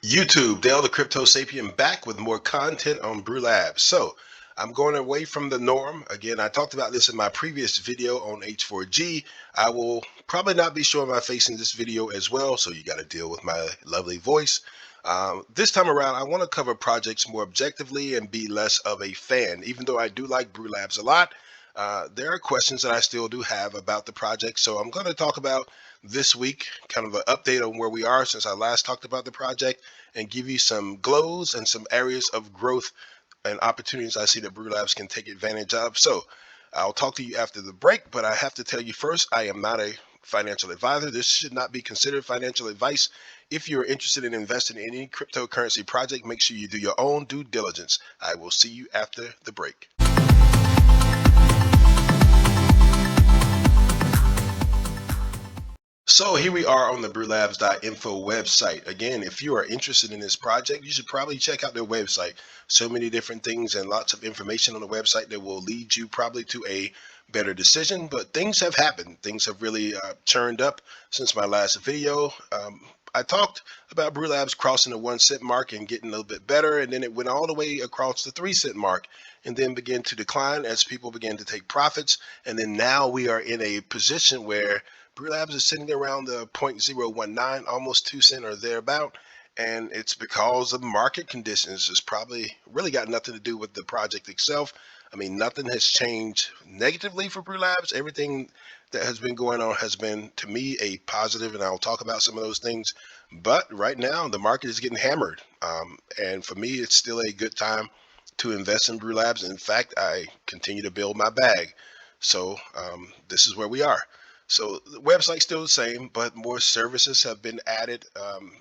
YouTube, Dale the Crypto Sapien back with more content on Brewlabs. So I'm going away from the norm. Again, I talked about this in my previous video on H4G. I will probably not be showing my face in this video as well, so you got to deal with my lovely voice. This time around, I want to cover projects more objectively and be less of a fan. Even though I do like Brewlabs a lot, there are questions that I still do have about the project. So I'm going to talk about this week, kind of an update on where we are since I last talked about the project, and give you some glows and some areas of growth and opportunities I see that Brewlabs can take advantage of. So I'll talk to you after the break, but I have to tell you first, I am not a financial advisor. This should not be considered financial advice. If you're interested in investing in any cryptocurrency project, make sure you do your own due diligence. I will see you after the break. So here we are on the brewlabs.info website. Again, if you are interested in this project, you should probably check out their website. So many different things and lots of information on the website that will lead you probably to a better decision. But things have happened. Things have really churned up since my last video. I talked about Brewlabs crossing the 1 cent mark and getting a little bit better, and then it went all the way across the 3 cent mark and then began to decline as people began to take profits. And then now we are in a position where Brewlabs is sitting around the 0.019, almost 2 cent or thereabout, and it's because of market conditions. It's probably really got nothing to do with the project itself. I mean, nothing has changed negatively for Brewlabs. Everything that has been going on has been, to me, a positive, and I'll talk about some of those things. But right now, the market is getting hammered, and for me, it's still a good time to invest in Brewlabs. In fact, I continue to build my bag. So this is where we are. So the website's still the same, but more services have been added.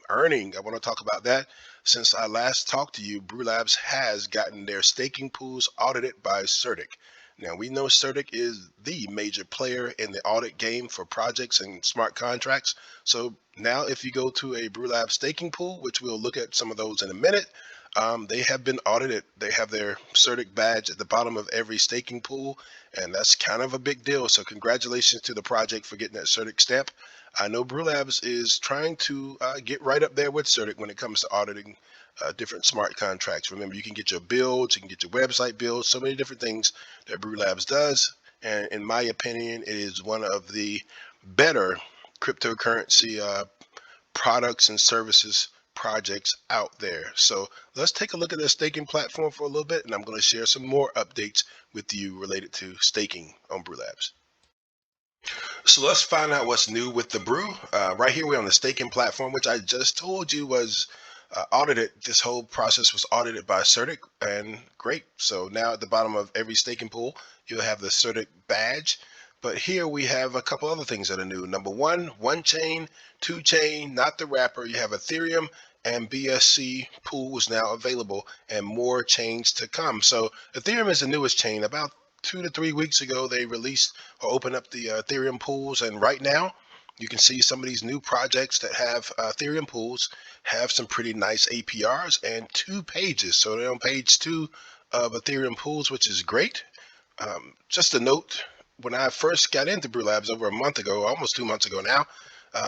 Earning, I want to talk about that. Since I last talked to you, Brewlabs has gotten their staking pools audited by Certik. Now, we know Certik is the major player in the audit game for projects and smart contracts. So now if you go to a Brewlabs staking pool, which we'll look at some of those in a minute, they have been audited. They have their Certik badge at the bottom of every staking pool, and that's kind of a big deal. So congratulations to the project for getting that Certik stamp. I know Brewlabs is trying to get right up there with Certik when it comes to auditing different smart contracts. Remember, you can get your builds, you can get your website builds, so many different things that Brewlabs does. And in my opinion, it is one of the better cryptocurrency products and services projects out there. So let's take a look at the staking platform for a little bit, and I'm going to share some more updates with you related to staking on Brewlabs. So let's find out what's new with the brew. Right here, we're on the staking platform, which I just told you was audited. This whole process was audited by Certik, and great. So now at the bottom of every staking pool, you'll have the Certik badge. But here we have a couple other things that are new. Number one chain, two chain, not the wrapper. You have Ethereum and BSC pools now available, and more chains to come. So Ethereum is the newest chain. About 2 to 3 weeks ago, they released or opened up the Ethereum pools, and right now you can see some of these new projects that have Ethereum pools have some pretty nice APRs and 2 pages. So they're on page 2 of Ethereum pools, which is great. Just a note, when I first got into Brewlabs over a month ago, almost 2 months ago now,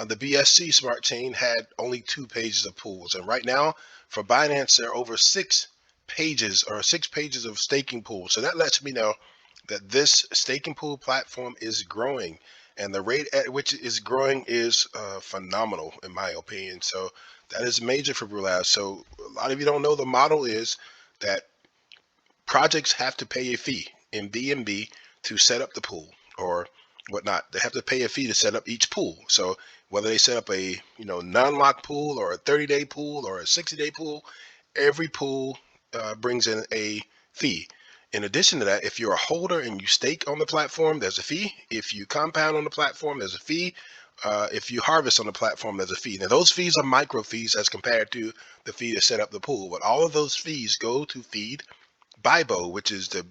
the BSC smart chain had only 2 pages of pools. And right now for Binance, there are over 6 pages of staking pools. So that lets me know that this staking pool platform is growing, and the rate at which it is growing is phenomenal in my opinion. So that is major for Brewlabs. So a lot of you don't know the model is that projects have to pay a fee in BNB to set up the pool or whatnot. They have to pay a fee to set up each pool. So whether they set up a non-lock pool or a 30-day pool or a 60-day pool, every pool brings in a fee. In addition to that, if you're a holder and you stake on the platform, there's a fee. If you compound on the platform, there's a fee. If you harvest on the platform, there's a fee. Now, those fees are micro fees as compared to the fee to set up the pool. But all of those fees go to feed BIBO, which is the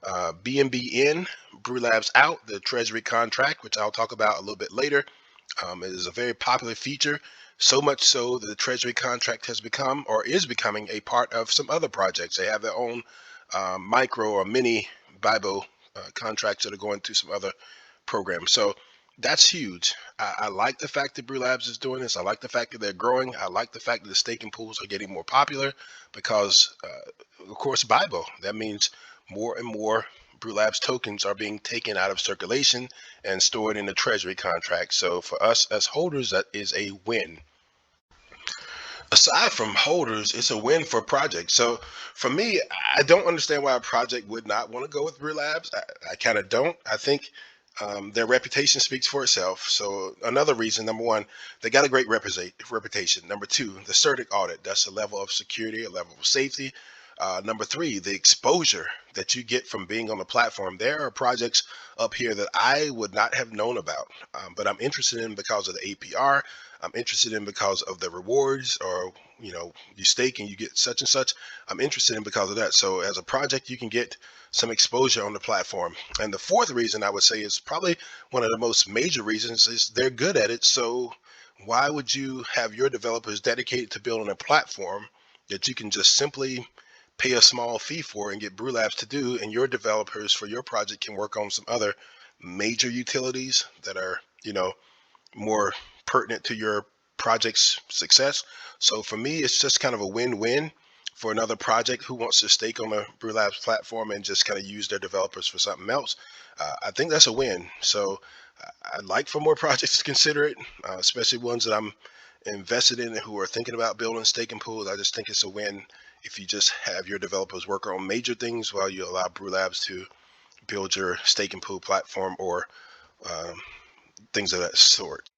BNB in, Brewlabs out, the treasury contract, which I'll talk about a little bit later. It is a very popular feature, so much so that the treasury contract has become or is becoming a part of some other projects. They have their own micro or mini BIBO contracts that are going to some other programs. So That's huge. I like the fact that Brewlabs is doing this. I like the fact that they're growing. I like the fact that the staking pools are getting more popular because, of course, BIBO. That means more and more Brewlabs tokens are being taken out of circulation and stored in the treasury contract. So for us as holders, that is a win. Aside from holders, it's a win for projects. So for me, I don't understand why a project would not want to go with Brew Labs. I kind of don't. I think their reputation speaks for itself. So another reason, number one, they got a great reputation. Number two, the Certik audit. That's a level of security, a level of safety. Number three, the exposure that you get from being on the platform. There are projects up here that I would not have known about, but I'm interested in because of the APR. I'm interested in because of the rewards, or you stake and you get such and such. I'm interested in because of that. So as a project, you can get some exposure on the platform. And the fourth reason I would say is probably one of the most major reasons is they're good at it. So why would you have your developers dedicated to building a platform that you can just simply pay a small fee for and get Brewlabs to do, and your developers for your project can work on some other major utilities that are, more pertinent to your project's success. So for me, it's just kind of a win-win for another project who wants to stake on the Brewlabs platform and just kind of use their developers for something else. I think that's a win. So I'd like for more projects to consider it, especially ones that I'm invested in and who are thinking about building staking pools. I just think it's a win if you just have your developers work on major things while you allow Brewlabs to build your staking pool platform or um, things of that sort.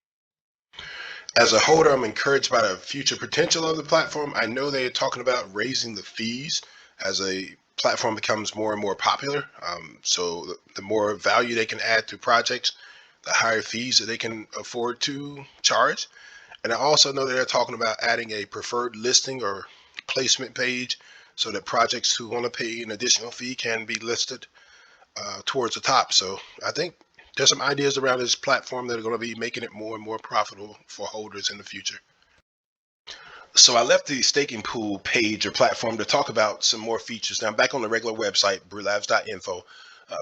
As a holder, I'm encouraged by the future potential of the platform. I know they're talking about raising the fees as a platform becomes more and more popular. So the more value they can add to projects, the higher fees that they can afford to charge. And I also know that they're talking about adding a preferred listing or placement page so that projects who want to pay an additional fee can be listed towards the top. So I think there's some ideas around this platform that are going to be making it more and more profitable for holders in the future. So I left the staking pool page or platform to talk about some more features. Now I'm back on the regular website, brewlabs.info.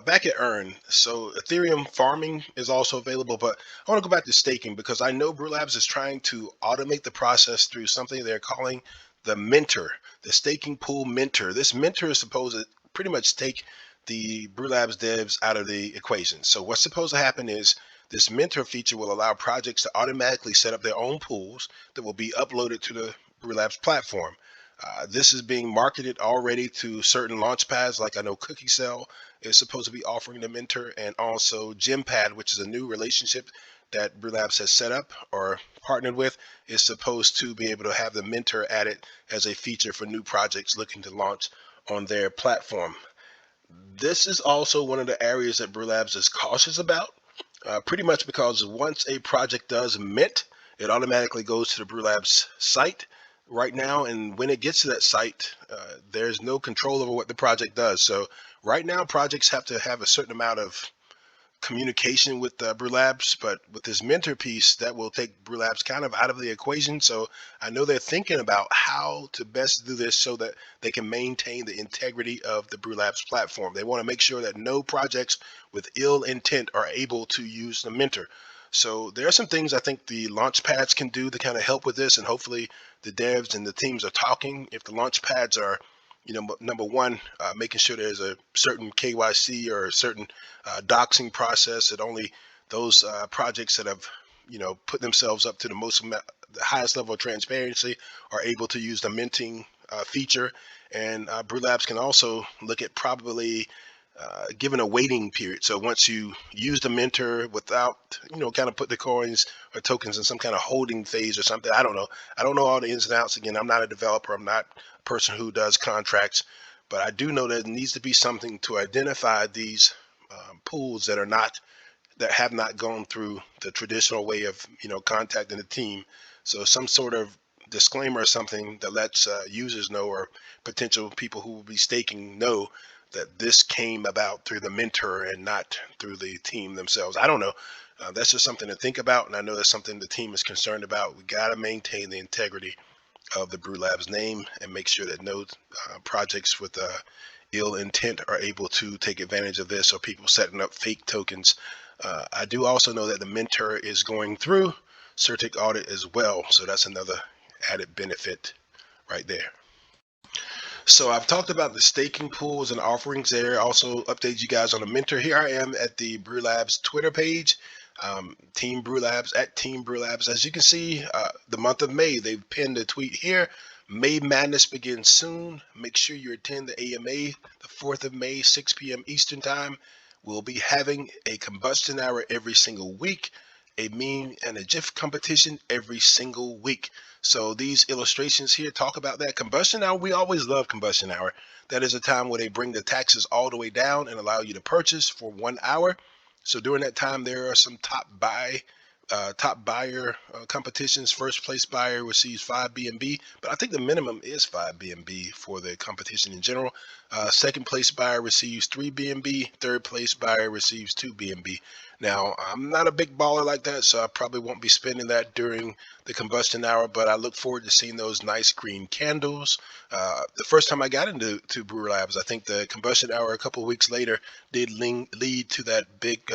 Back at Earn, so Ethereum farming is also available, but I want to go back to staking because I know Brewlabs is trying to automate the process through something they're calling the Mentor, the staking pool Mentor. This Mentor is supposed to pretty much take the Brewlabs devs out of the equation. So what's supposed to happen is this Mentor feature will allow projects to automatically set up their own pools that will be uploaded to the Brewlabs platform. This is being marketed already to certain launch pads, like I know CookieCell is supposed to be offering the Mentor, and also Gympad, which is a new relationship that Brewlabs has set up or partnered with, is supposed to be able to have the Mentor added as a feature for new projects looking to launch on their platform. This is also one of the areas that Brewlabs is cautious about, pretty much because once a project does mint, it automatically goes to the Brewlabs site right now. And when it gets to that site, there's no control over what the project does. So right now, projects have to have a certain amount of communication with Brewlabs, but with this mentor piece, that will take Brewlabs kind of out of the equation. So I know they're thinking about how to best do this so that they can maintain the integrity of the Brewlabs platform. They want to make sure that no projects with ill intent are able to use the mentor. So there are some things I think the launch pads can do to kind of help with this, and hopefully the devs and the teams are talking. If the launch pads are, number one, making sure there's a certain KYC or a certain doxing process that only those projects that have, put themselves up to the highest level of transparency are able to use the minting feature. And Brewlabs can also look at probably given a waiting period. So once you use the mentor without, kind of put the coins or tokens in some kind of holding phase or something. I don't know. I don't know all the ins and outs. Again, I'm not a developer. I'm not a person who does contracts, but I do know that it needs to be something to identify these pools that have not gone through the traditional way of, contacting the team. So some sort of disclaimer or something that lets users know, or potential people who will be staking know, that this came about through the mentor and not through the team themselves. I don't know. That's just something to think about, and I know that's something the team is concerned about. We got to maintain the integrity of the Brewlabs name and make sure that no projects with ill intent are able to take advantage of this, or people setting up fake tokens I do also know that the mentor is going through Certik audit as well, so that's another added benefit right there. So I've talked about the staking pools and offerings there. Also update you guys on the mentor. Here I am at the Brewlabs Twitter page, Team Brewlabs at Team Brewlabs. As you can see, the month of May, they've pinned a tweet here. May Madness begins soon. Make sure you attend the AMA, the 4th of May, 6 p.m. Eastern Time. We'll be having a combustion hour every single week, a meme and a GIF competition every single week. So these illustrations here talk about that. Combustion hour, we always love combustion hour. That is a time where they bring the taxes all the way down and allow you to purchase for 1 hour. So during that time, there are some top buyer competitions. First place buyer receives 5 BNB, but I think the minimum is 5 BNB for the competition in general. Second place buyer receives 3 BNB. Third place buyer receives 2 BNB. Now, I'm not a big baller like that, so I probably won't be spending that during the combustion hour, but I look forward to seeing those nice green candles. The first time I got into Brewlabs, I think the combustion hour a couple of weeks later did lead to that big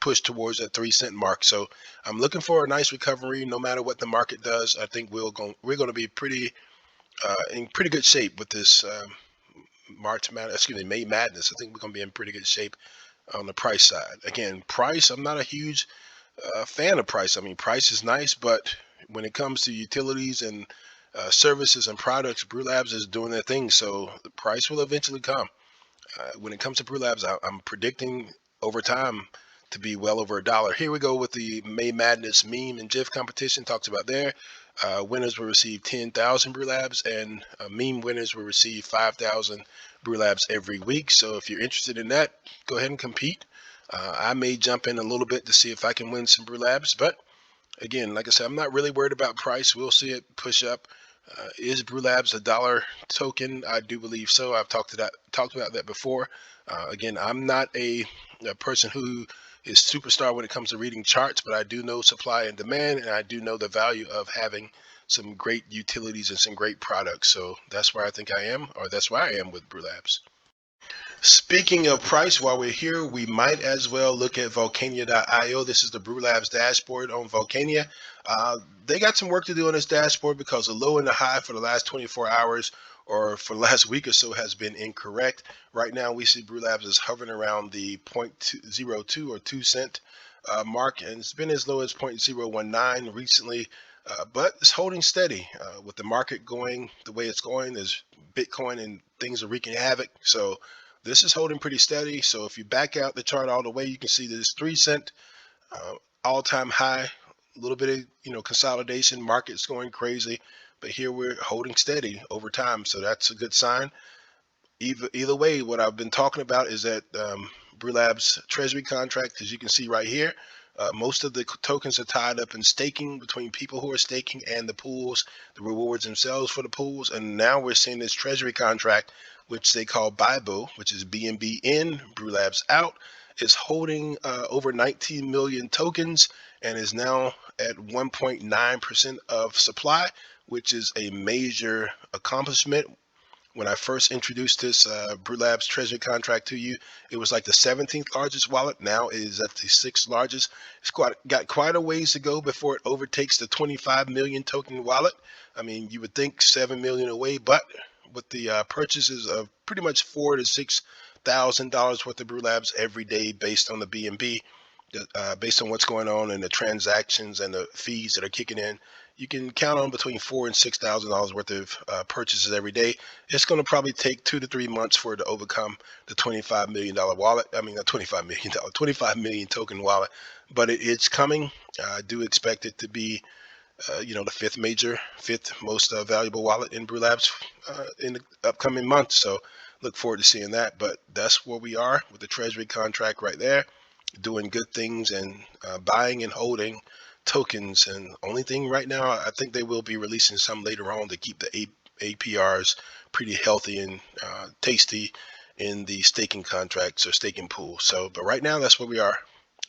push towards that 3 cent mark. So I'm looking for a nice recovery no matter what the market does. I think we're going to be in pretty good shape with this May Madness. I think we're going to be in pretty good shape on the price side. Again, price, I'm not a huge fan of price. I mean, price is nice, but when it comes to utilities and services and products, Brewlabs is doing their thing. So the price will eventually come. When it comes to Brewlabs, I'm predicting over time to be well over $1. Here we go with the May Madness meme and GIF competition. Talks about there. Winners will receive 10,000 Brewlabs, and meme winners will receive 5,000 Brewlabs every week. So if you're interested in that, go ahead and compete. I may jump in a little bit to see if I can win some Brewlabs, but again, like I said, I'm not really worried about price. We'll see it push up. Is Brewlabs a dollar token? I do believe so. I've talked about that before. Again, I'm not a person who is superstar when it comes to reading charts, but I do know supply and demand, and I do know the value of having some great utilities and some great products. So that's where I think I am, or that's why I am with Brewlabs. Speaking of price, while we're here, we might as well look at Volcania.io. This is the Brewlabs dashboard on Volcania. They got some work to do on this dashboard because the low and the high for the last 24 hours or for the last week or so has been incorrect. Right now, we see Brewlabs is hovering around the 0.02 or 2 cent mark, and it's been as low as 0.019 recently. But it's holding steady with the market going the way it's going. There's Bitcoin and things are wreaking havoc. So this is holding pretty steady. So if you back out the chart all the way, you can see this 3 cent all-time high, a little bit of consolidation, market's going crazy, but here we're holding steady over time. So that's a good sign. Either way, what I've been talking about is that Brewlabs treasury contract, as you can see right here, most of the tokens are tied up in staking between people who are staking and the pools, the rewards themselves for the pools. And now we're seeing this treasury contract, which they call BIBO, which is BNB in, Brewlabs out, is holding over 19 million tokens and is now at 1.9% of supply, which is a major accomplishment. When I first introduced this Brewlabs treasury contract to you, it was like the 17th largest wallet. Now it is at the 6th largest. It's got quite a ways to go before it overtakes the 25 million token wallet. I mean, you would think 7 million away, but with the purchases of pretty much $4,000 to $6,000 worth of Brewlabs every day based on the BNB, based on what's going on and the transactions and the fees that are kicking in, you can count on between $4,000 and $6,000 worth of purchases every day. It's going to probably take 2 to 3 months for it to overcome the $25 million wallet. I mean, not $25 million, 25 million token wallet, but it's coming. I do expect it to be, the fifth most valuable wallet in Brewlabs in the upcoming months. So look forward to seeing that. But that's where we are with the treasury contract right there, doing good things and buying and holding tokens. And only thing right now, I think they will be releasing some later on to keep the APRs pretty healthy and tasty in the staking contracts or staking pool. So, but right now, that's where we are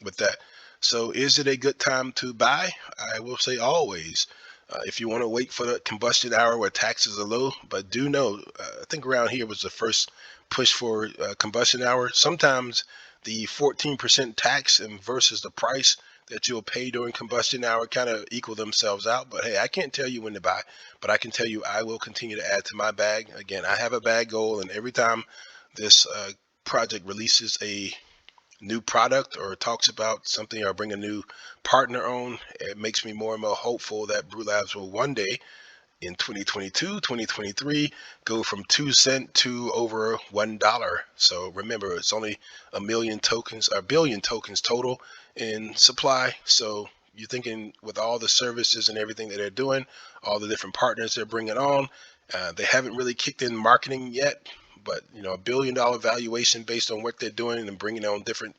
with that. So is it a good time to buy? I will say always. If you want to wait for the combustion hour where taxes are low, but do know, I think around here was the first push for combustion hour. Sometimes the 14% tax and versus the price that you'll pay during combustion hour kind of equal themselves out. But hey, I can't tell you when to buy, but I can tell you I will continue to add to my bag. Again, I have a bag goal, and every time this project releases a new product or talks about something or bring a new partner on, it makes me more and more hopeful that Brewlabs will one day in 2022, 2023, go from 2 cents to over $1. So remember, it's only a million tokens, a billion tokens total in supply. So you're thinking with all the services and everything that they're doing, all the different partners they're bringing on, they haven't really kicked in marketing yet, but $1 billion valuation based on what they're doing and bringing on different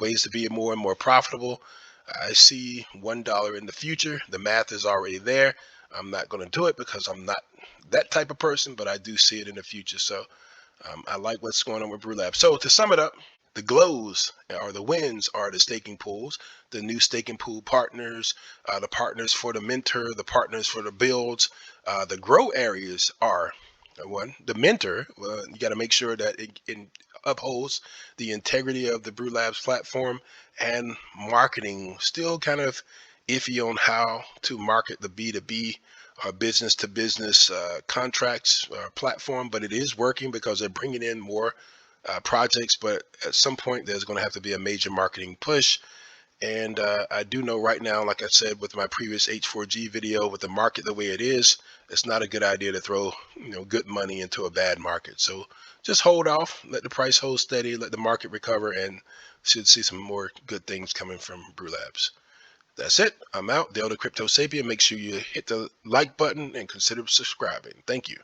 ways to be more and more profitable. I see $1 in the future. The math is already there. I'm not going to do it because I'm not that type of person, but I do see it in the future. So I like what's going on with Brewlab. So to sum it up, the glows or the wins are the staking pools, the new staking pool partners, the partners for the mentor, the partners for the builds. The grow areas are one, the mentor. You got to make sure that it upholds the integrity of the Brewlabs platform, and marketing still kind of iffy on how to market the B2B business to business contracts platform, but it is working because they're bringing in more projects. But at some point, there's going to have to be a major marketing push. And I do know right now, like I said with my previous H4G video, with the market the way it is, it's not a good idea to throw good money into a bad market. So just hold off, let the price hold steady, let the market recover, and should see some more good things coming from Brewlabs. That's it. I'm out. Dale the Crypto Sapien. Make sure you hit the like button and consider subscribing. Thank you.